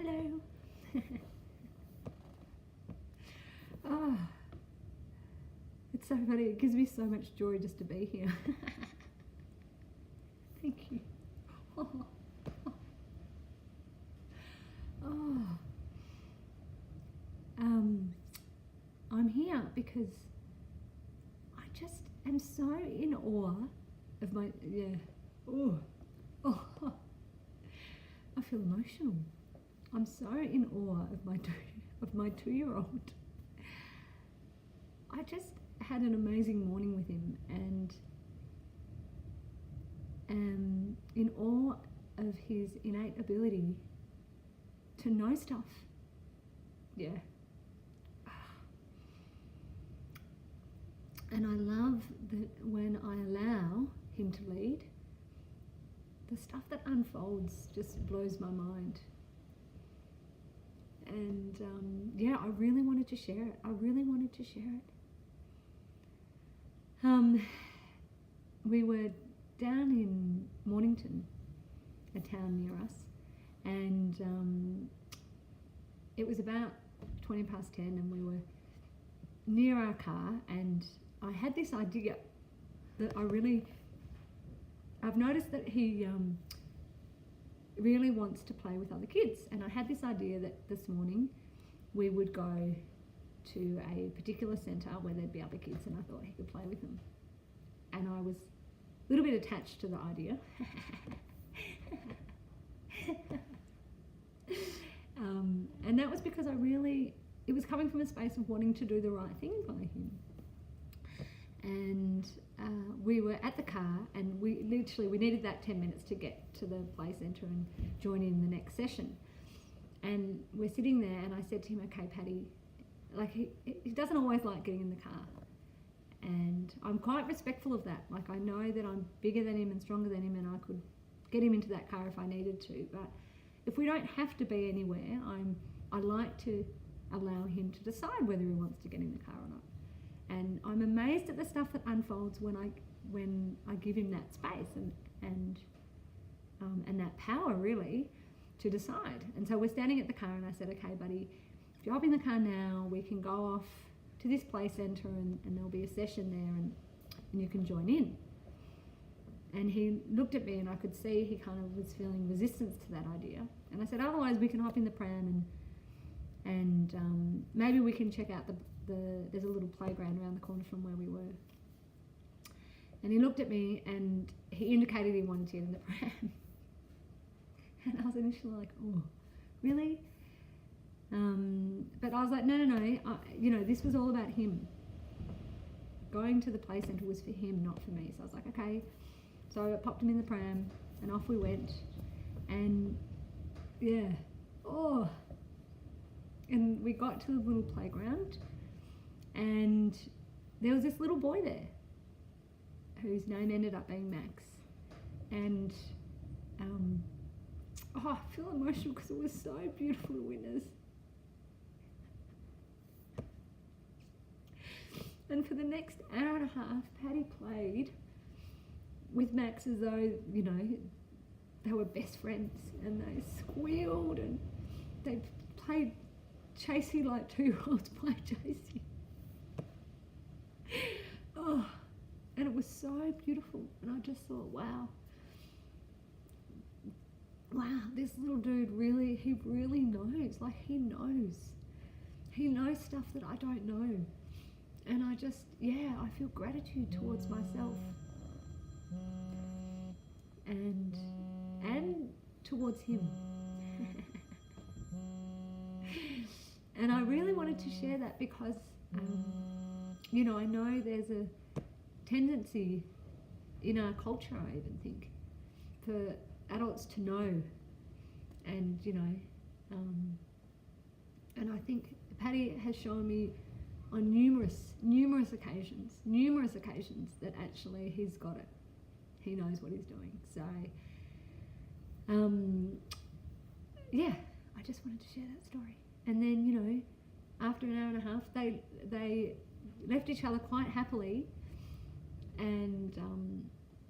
Hello. Oh, it's so funny. It gives me so much joy just to be here. Thank you. Oh. Oh. I'm here because I just am so in awe of my, I feel emotional. I'm so in awe of my 2-year-old. I just had an amazing morning with him and am in awe of his innate ability to know stuff. Yeah. And I love that when I allow him to lead, the stuff that unfolds just blows my mind. And I really wanted to share it. We were down in Mornington, a town near us, and it was about 20 past 10 and we were near our car, and I had this idea that I've noticed that he really wants to play with other kids, and I had this idea that this morning we would go to a particular centre where there'd be other kids, and I thought he could play with them. And I was a little bit attached to the idea. And that was because it was coming from a space of wanting to do the right thing by him. And we were at the car, and we needed that 10 minutes to get to the play centre and join in the next session. And we're sitting there, and I said to him, okay, Paddy, like he doesn't always like getting in the car. And I'm quite respectful of that. Like, I know that I'm bigger than him and stronger than him, and I could get him into that car if I needed to. But if we don't have to be anywhere, I like to allow him to decide whether he wants to get in the car or not. And I'm amazed at the stuff that unfolds when I give him that space and that power, really, to decide. And so we're standing at the car, and I said, okay, buddy, if you hop in the car now, we can go off to this play centre and there'll be a session there and you can join in. And he looked at me, and I could see he kind of was feeling resistance to that idea. And I said, otherwise we can hop in the pram and maybe we can check out there's a little playground around the corner from where we were. And he looked at me and he indicated he wanted to get in the pram. And I was initially like, oh, really? But I was like, no, this was all about him. Going to the play centre was for him, not for me. So I was like, okay. So I popped him in the pram and off we went. And and we got to the little playground, and there was this little boy there whose name ended up being Max. And I feel emotional because it was so beautiful to witness. And for the next hour and a half, Paddy played with Max as though, they were best friends, and they squealed and they played chasey like 2-year-olds play chasey. Oh, and it was so beautiful, and I just thought, wow, this little dude he really knows. Like, he knows stuff that I don't know. And I just, I feel gratitude towards myself and towards him. And I really wanted to share that because, I know there's a tendency in our culture, I even think, for adults to know. And, and I think Paddy has shown me on numerous occasions that actually he's got it. He knows what he's doing. So, I just wanted to share that story. And then, after an hour and a half, they left each other quite happily. And,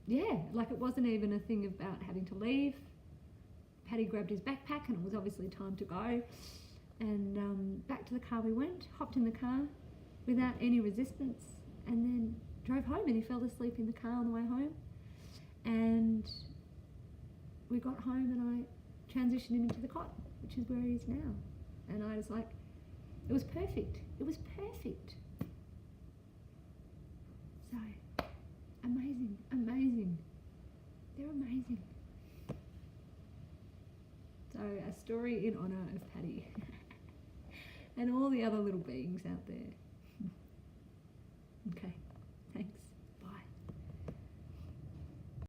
it wasn't even a thing about having to leave. Paddy Paddy grabbed his backpack, and it was obviously time to go. And back to the car we went, hopped in the car without any resistance, and then drove home, and he fell asleep in the car on the way home. And we got home, and I transitioned him into the cot, which is where he is now. And I was like, it was perfect. It was perfect. So, amazing, amazing. They're amazing. So, a story in honour of Paddy and all the other little beings out there. Okay.